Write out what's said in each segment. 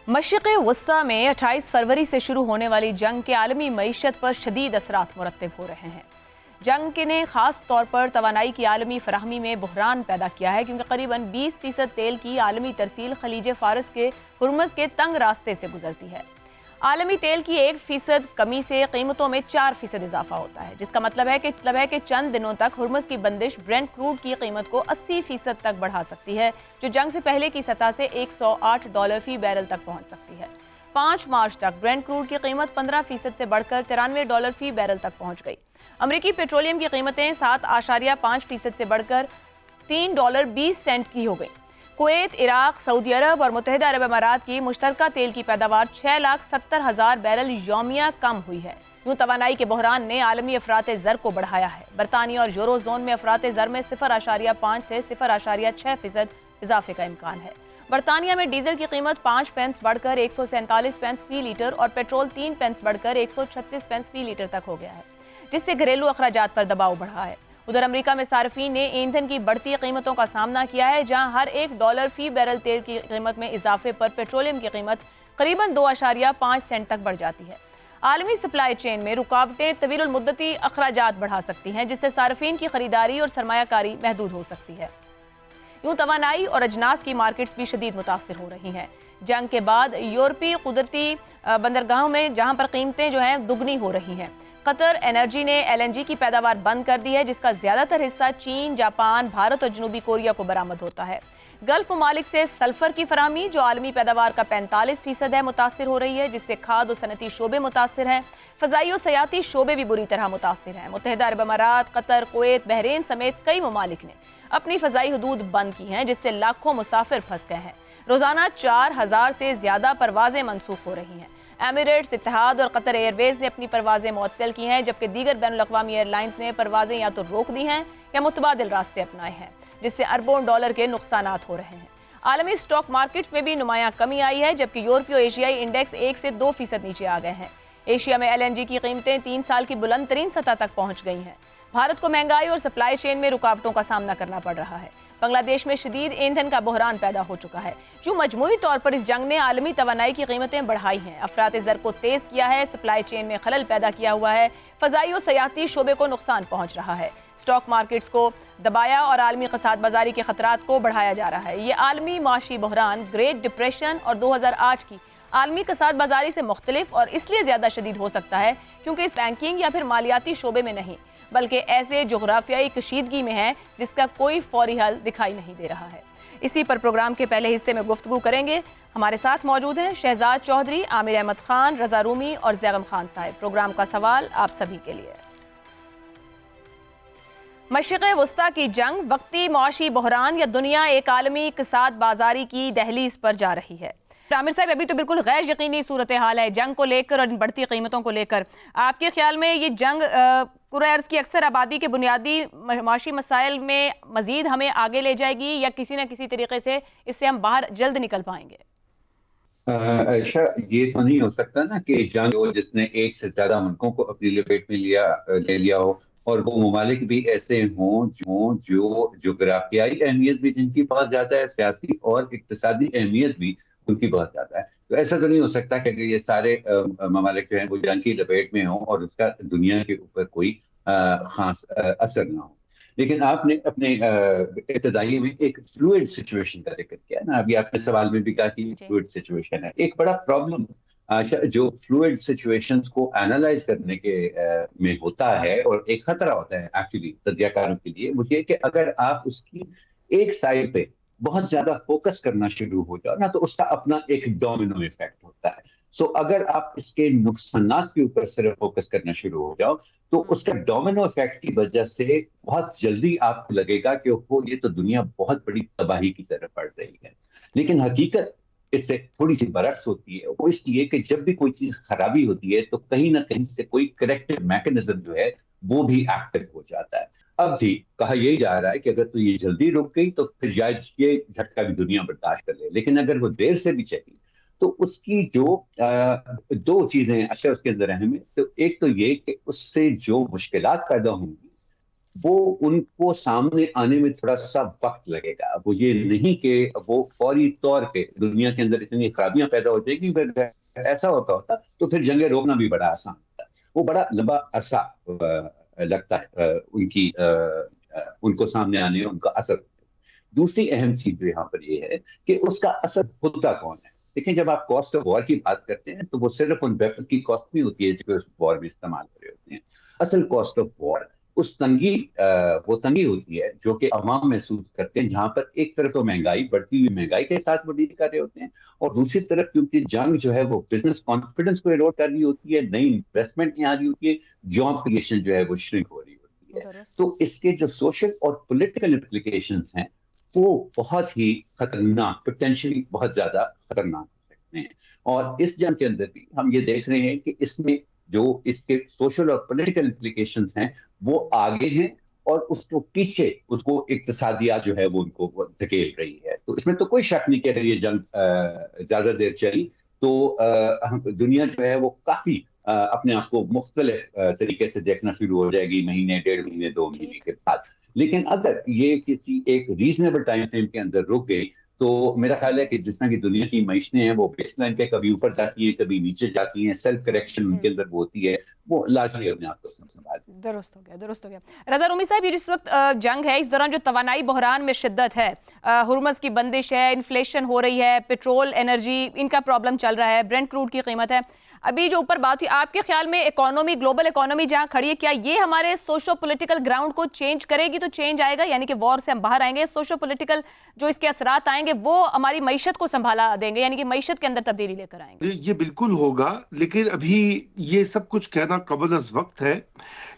مشرق وسطی میں 28 فروری سے شروع ہونے والی جنگ کے عالمی معیشت پر شدید اثرات مرتب ہو رہے ہیں۔ جنگ نے خاص طور پر توانائی کی عالمی فراہمی میں بحران پیدا کیا ہے، کیونکہ قریباً 20% تیل کی عالمی ترسیل خلیج فارس کے ہرمز کے تنگ راستے سے گزرتی ہے۔ عالمی تیل کی 1% کمی سے قیمتوں میں 4% اضافہ ہوتا ہے، جس کا مطلب ہے کہ چند دنوں تک ہرمز کی بندش برنٹ کروڈ کی قیمت کو 80% تک بڑھا سکتی ہے، جو جنگ سے پہلے کی سطح سے $108 فی بیرل تک پہنچ سکتی ہے۔ 5 مارچ تک برنٹ کروڈ کی قیمت 15% سے بڑھ کر $93 فی بیرل تک پہنچ گئی۔ امریکی پیٹرولیم کی قیمتیں 7.5% سے بڑھ کر $3.20 کی ہو گئیں۔ کویت، عراق، سعودی عرب اور متحدہ عرب امارات کی مشترکہ تیل کی پیداوار 6,70,000 بیرل یومیہ کم ہوئی ہے۔ یوں توانائی کے بحران نے عالمی افراط زر کو بڑھایا ہے۔ برطانیہ اور یورو زون میں افراط زر میں 0.5 سے 0.6% اضافے کا امکان ہے۔ برطانیہ میں ڈیزل کی قیمت 5 پینس بڑھ کر 147 پینس فی لیٹر اور پیٹرول 3 پینس بڑھ کر 136 پینس فی لیٹر تک ہو گیا ہے، جس سے گھریلو اخراجات پر دباؤ بڑھا ہے۔ ادھر امریکہ میں صارفین نے ایندھن کی بڑھتی قیمتوں کا سامنا کیا ہے، جہاں ہر $1 فی بیرل تیل کی قیمت میں اضافے پر پیٹرولیم کی قیمت قریباً 2.5 سینٹ تک بڑھ جاتی ہے۔ عالمی سپلائی چین میں رکاوٹیں طویل المدتی اخراجات بڑھا سکتی ہیں، جس سے صارفین کی خریداری اور سرمایہ کاری محدود ہو سکتی ہے۔ یوں توانائی اور اجناس کی مارکیٹس بھی شدید متاثر ہو رہی ہیں۔ جنگ کے بعد یورپی قدرتی بندرگاہوں میں جہاں پر قیمتیں دگنی ہو رہی ہیں۔ قطر انرجی نے LNG کی پیداوار بند کر دی ہے، جس کا زیادہ تر حصہ چین، جاپان، بھارت اور جنوبی کوریا کو برآمد ہوتا ہے۔ گلف ممالک سے سلفر کی فراہمی، جو عالمی پیداوار کا 45% ہے، متاثر ہو رہی ہے، جس سے کھاد و صنعتی شعبے متاثر ہیں۔ فضائی و سیاحتی شعبے بھی بری طرح متاثر ہیں۔ متحدہ عرب امارات، قطر، کویت، بحرین سمیت کئی ممالک نے اپنی فضائی حدود بند کی ہیں، جس سے لاکھوں مسافر پھنس گئے ہیں۔ روزانہ 4,000 سے زیادہ پروازیں منسوخ ہو رہی ہیں۔ ایمریٹس، اتحاد اور قطر ایئر ویز نے اپنی پروازیں معطل کی ہیں، جبکہ دیگر بین الاقوامی ایئر لائنز نے پروازیں یا تو روک دی ہیں یا متبادل راستے اپنائے ہیں، جس سے اربوں ڈالر کے نقصانات ہو رہے ہیں۔ عالمی سٹاک مارکیٹس میں بھی نمایاں کمی آئی ہے، جبکہ یورپی اور ایشیائی انڈیکس 1 سے 2% نیچے آ گئے ہیں۔ ایشیا میں LNG کی قیمتیں 3 سال کی بلند ترین سطح تک پہنچ گئی ہیں۔ بھارت کو مہنگائی اور سپلائی چین میں رکاوٹوں کا سامنا کرنا پڑ رہا ہے۔ بنگلہ دیش میں شدید ایندھن کا بحران پیدا ہو چکا ہے۔ جو مجموعی طور پر اس جنگ نے عالمی توانائی کی قیمتیں بڑھائی ہیں، افراط زر کو تیز کیا ہے، سپلائی چین میں خلل پیدا کیا ہوا ہے، فضائی و سیاحتی شعبے کو نقصان پہنچ رہا ہے، سٹاک مارکیٹس کو دبایا اور عالمی اقتصاد بازاری کے خطرات کو بڑھایا جا رہا ہے۔ یہ عالمی معاشی بحران گریٹ ڈپریشن اور 2008 کی عالمی اقتصاد بازاری سے مختلف اور اس لیے زیادہ شدید ہو سکتا ہے کیونکہ اس بینکنگ یا پھر مالیاتی شعبے میں نہیں، بلکہ ایسے جغرافیائی کشیدگی میں ہے جس کا کوئی فوری حل دکھائی نہیں دے رہا ہے۔ اسی پر پروگرام کے پہلے حصے میں گفتگو کریں گے۔ ہمارے ساتھ موجود ہیں شہزاد چودھری، عامر احمد خان، رضا رومی اور زیغم خان صاحب۔ پروگرام کا سوال آپ سبھی کے لیے۔ مشرق وسطی کی جنگ وقتی معاشی بحران یا دنیا ایک عالمی اقتصاد بازاری کی دہلیز پر جا رہی ہے؟ عامر صاحب، ابھی تو بالکل غیر یقینی صورتحال ہے جنگ کو لے کر اور ان بڑھتی قیمتوں کو لے کر۔ آپ کے خیال میں یہ جنگ کرۂ ارض کی اکثر آبادی کے بنیادی معاشی مسائل میں مزید ہمیں آگے لے جائے گی یا کسی نہ کسی طریقے سے اس سے ہم باہر جلد نکل پائیں گے؟ عائشہ، یہ تو نہیں ہو سکتا نا کہ جنگ جس نے ایک سے زیادہ ملکوں کو اپنی لپیٹ میں لے لیا ہو، اور وہ ممالک بھی ایسے ہوں جو جغرافیائی اہمیت بھی جن کی بہت زیادہ ہے، سیاسی اور اقتصادی اہمیت بھی ان کی بہت زیادہ ہے۔ تو ایسا تو نہیں ہو سکتا کہ یہ سارے ممالک جو ہیں وہ جنگ کی لپیٹ میں ہوں اور اس کا دنیا کے اوپر کوئی خاص اثر نہ ہو۔ لیکن آپ نے اپنے ابتدائی میں ایک فلوئڈ سچویشن کا ذکر کیا نا، ابھی آپ نے سوال میں بھی کہا کہ فلوئڈ سچویشن ہے۔ ایک بڑا پرابلم جو فلوئڈ سچویشنز کو اینالائز کرنے کے میں ہوتا ہے اور ایک خطرہ ہوتا ہے ایکچولی تجزیہ کاروں کے لیے، وہ یہ کہ اگر آپ اس کی ایک سائڈ پہ بہت زیادہ فوکس کرنا شروع ہو جاؤ نا، تو اس کا اپنا ایک ڈومینو ایفیکٹ ہوتا ہے۔ اگر آپ اس کے نقصانات کے اوپر صرف فوکس کرنا شروع ہو جاؤ تو اس کا ڈومینو ایفیکٹ کی وجہ سے بہت جلدی آپ کو لگے گا کہ یہ تو دنیا بہت بڑی تباہی کی طرف بڑھ رہی ہے۔ لیکن حقیقت اس سے تھوڑی سی برعکس ہوتی ہے۔ وہ اس لیے کہ جب بھی کوئی چیز خرابی ہوتی ہے تو کہیں نہ کہیں سے کوئی کریکٹیو میکنزم جو ہے وہ بھی ایکٹیو ہو جاتا ہے۔ اب بھی کہا یہی جا رہا ہے کہ اگر تو یہ جلدی رک گئی تو پھر یہ جھٹکا بھی دنیا برداشت کر لے، لیکن اگر وہ دیر سے بھی چلی تو اس کی جو دو چیزیں اچھا اس کے اندر اہم ہے۔ تو ایک تو یہ کہ اس سے جو مشکلات پیدا ہوں گی وہ ان کو سامنے آنے میں تھوڑا سا وقت لگے گا. وہ یہ نہیں کہ وہ فوری طور پہ دنیا کے اندر اتنی خرابیاں پیدا ہو جائیں گی. پھر ایسا ہوتا تو پھر جنگیں روکنا بھی بڑا آسان ہوتا. وہ بڑا لمبا عرصہ لگتا ہے ان کو سامنے آنے، ان کا اثر. دوسری اہم چیز جو یہاں پر یہ ہے کہ اس کا اثر ہوتا کون ہے. دیکھیں، جب آپ کاسٹ آف وار کی بات کرتے ہیں تو وہ صرف ان ویپن کی کاسٹ نہیں ہوتی ہے جو اس وار میں استعمال کر رہے ہوتے ہیں. اصل کاسٹ آف وار اس وہ تنگی ہوتی ہے جو کہ عوام محسوس کرتے ہیں، جہاں پر ایک طرف تو مہنگائی، بڑھتی ہوئی مہنگائی کے ساتھ وہ ڈیل کر رہے ہوتے ہیں، اور دوسری طرف کیونکہ جنگ جو ہے وہ بزنس کانفیڈنس کو ایروڈ کر رہی ہوتی ہے، نئی انویسٹمنٹ یہاں آ رہی ہوتی ہے، جاب کریشن جو ہے وہ شرنک ہو رہی ہوتی ہے. درست. تو اس کے جو سوشل اور پولیٹیکل امپلیکیشنز ہیں وہ بہت ہی خطرناک، پوٹینشلی بہت زیادہ خطرناک ہو سکتے ہیں. اور اس جنگ کے اندر بھی ہم یہ دیکھ رہے ہیں کہ اس میں جو اس کے سوشل اور پولیٹیکل امپلیکیشنز ہیں وہ آگے ہیں، اور اس کو پیچھے اس کو اقتصادیات جو ہے وہ ان کو دھکیل رہی ہے. تو اس میں تو کوئی شک نہیں کہ اگر یہ جنگ زیادہ دیر چلی تو دنیا جو ہے وہ کافی اپنے آپ کو مختلف طریقے سے دیکھنا شروع ہو جائے گی، مہینے، 1.5 مہینے، 2 مہینے کے بعد. لیکن اگر یہ کسی ایک ریزنیبل ٹائم فریم کے اندر رک گئی تو میرا خیال ہے کہ جس طرح کی دنیا کی معیشتیں ہیں وہ بیس لائن کے کبھی اوپر جاتی ہیں، کبھی نیچے جاتی ہیں، سیلف کریکشن ان کے اندر وہ ہوتی ہے، وہ لازمی اپنے آپ کو سنبھال. درست ہو گیا، درست ہو گیا. رضا رومی صاحب، یہ جس وقت جنگ ہے، اس دوران جو توانائی بحران میں شدت ہے، ہرمز کی بندش ہے، انفلیشن ہو رہی ہے، پیٹرول، انرجی، ان کا پرابلم چل رہا ہے، برینٹ کروڈ کی قیمت ہے. ابھی جو اوپر بات ہوئی، آپ کے خیال میں اکانومی، گلوبل اکانومی جہاں کھڑی ہے، کیا یہ ہمارے سوشو پولیٹیکل گراؤنڈ کو چینج کرے گی؟ تو چینج آئے گا، یعنی کہ وار سے ہم باہر آئیں گے، سوشو پولیٹیکل جو اس کے اثرات آئیں گے وہ ہماری معیشت کو سنبھالا دیں گے، یعنی کہ معیشت کے اندر تبدیلی لے کر آئیں گے. یہ بالکل ہوگا، لیکن ابھی یہ سب کچھ کہنا قبل از وقت ہے،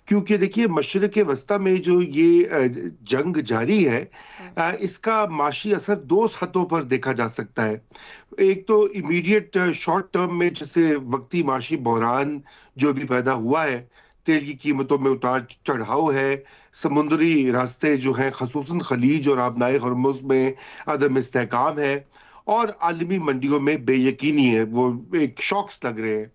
کیونکہ دیکھیے مشرق وسطیٰ میں جو یہ جنگ جاری ہے، اس کا معاشی اثر دو سطحوں پر دیکھا جا سکتا ہے. ایک تو امیڈیٹ شارٹ ٹرم میں، جیسے وقتی معاشی بحران جو بھی پیدا ہوا ہے، تیل کی قیمتوں میں اتار چڑھاؤ ہے، سمندری راستے جو ہیں خصوصاً خلیج اور آبنائے ہرمز میں عدم استحکام ہے، اور عالمی منڈیوں میں بے یقینی ہے، وہ ایک شاکس لگ رہے ہیں.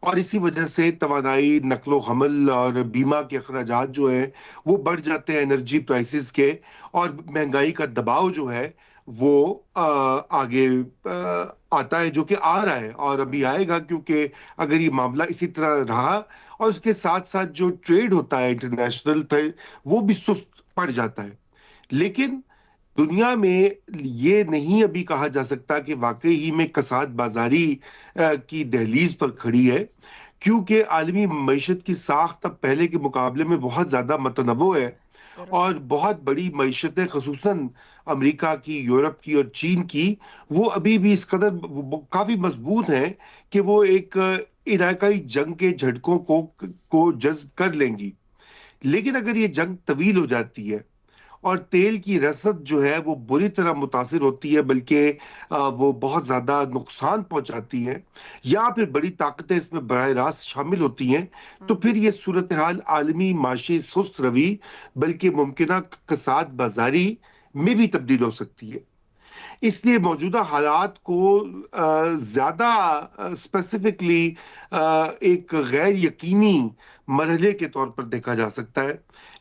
اور اسی وجہ سے توانائی، نقل و حمل اور بیمہ کے اخراجات جو ہیں وہ بڑھ جاتے ہیں انرجی پرائسز کے، اور مہنگائی کا دباؤ جو ہے وہ آگے آتا ہے، جو کہ آ رہا ہے اور ابھی آئے گا، کیونکہ اگر یہ معاملہ اسی طرح رہا، اور اس کے ساتھ ساتھ جو ٹریڈ ہوتا ہے انٹرنیشنل پہ وہ بھی سست پڑ جاتا ہے. لیکن دنیا میں یہ نہیں ابھی کہا جا سکتا کہ واقعی ہی میں کساد بازاری کی دہلیز پر کھڑی ہے، کیونکہ عالمی معیشت کی ساخت اب پہلے کے مقابلے میں بہت زیادہ متنوع ہے، اور بہت بڑی معیشتیں خصوصاً امریکہ کی، یورپ کی اور چین کی، وہ ابھی بھی اس قدر کافی مضبوط ہیں کہ وہ ایک علاقائی جنگ کے جھٹکوں کو جذب کر لیں گی. لیکن اگر یہ جنگ طویل ہو جاتی ہے اور تیل کی رسد جو ہے وہ بری طرح متاثر ہوتی ہے، بلکہ وہ بہت زیادہ نقصان پہنچاتی ہیں، یا پھر بڑی طاقتیں اس میں براہ راست شامل ہوتی ہیں، تو پھر یہ صورتحال عالمی معاشی سست روی بلکہ ممکنہ کساد بازاری میں بھی تبدیل ہو سکتی ہے. اس لیے موجودہ حالات کو زیادہ اسپیسیفکلی ایک غیر یقینی مرحلے کے طور پر دیکھا جا سکتا ہے،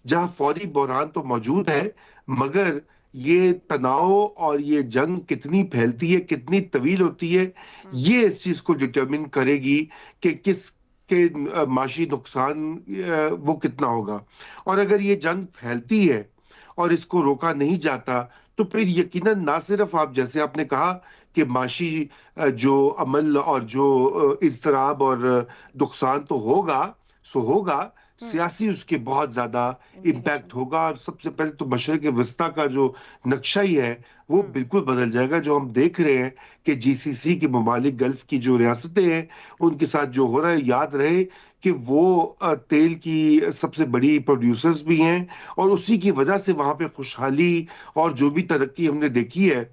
جہاں فوری بحران تو موجود ہے، مگر یہ تناؤ اور یہ جنگ کتنی پھیلتی ہے، کتنی طویل ہوتی ہے، یہ اس چیز کو ڈٹرمن کرے گی کہ کس کے معاشی نقصان وہ کتنا ہوگا. اور اگر یہ جنگ پھیلتی ہے اور اس کو روکا نہیں جاتا تو پھر یقیناً نہ صرف جیسے آپ نے کہا کہ معاشی جو عمل اور جو اضطراب اور نقصان تو ہوگا، سیاسی اس کے بہت زیادہ امپیکٹ ہوگا. اور سب سے پہلے تو مشرق وسطیٰ کا جو نقشہ ہی ہے وہ بالکل بدل جائے گا. جو ہم دیکھ رہے ہیں کہ جی سی سی کے ممالک، گلف کی جو ریاستیں ہیں، ان کے ساتھ جو ہو رہا ہے، یاد رہے کہ وہ تیل کی سب سے بڑی پروڈیوسرز بھی ہیں، اور اسی کی وجہ سے وہاں پہ خوشحالی اور جو بھی ترقی ہم نے دیکھی ہے،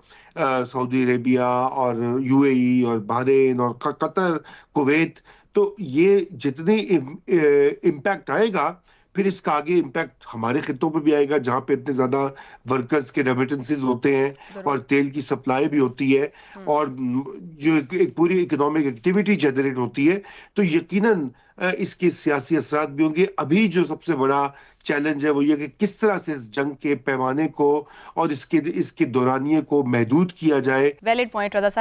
سعودی عربیہ اور یو اے ای اور بحرین اور قطر، کویت، تو یہ جتنی امپیکٹ آئے گا پھر اس کا آگے امپیکٹ ہمارے خطوں پہ بھی آئے گا جہاں پہ اتنے زیادہ ورکرز کے ریمیٹنسز ہوتے ہیں اور تیل کی سپلائی بھی ہوتی ہے اور جو ایک پوری اکنامک ایکٹیویٹی جنریٹ ہوتی ہے، تو یقیناً اس کے سیاسی اثرات بھی ہوں گے۔ ابھی جو سب سے بڑا چیلنج ہے وہ یہ کہ کس طرح سے اس جنگ کے پیمانے کو اور اس کے دورانیے کو محدود کیا جائے۔ ویلڈ پوائنٹ رضا صاحب۔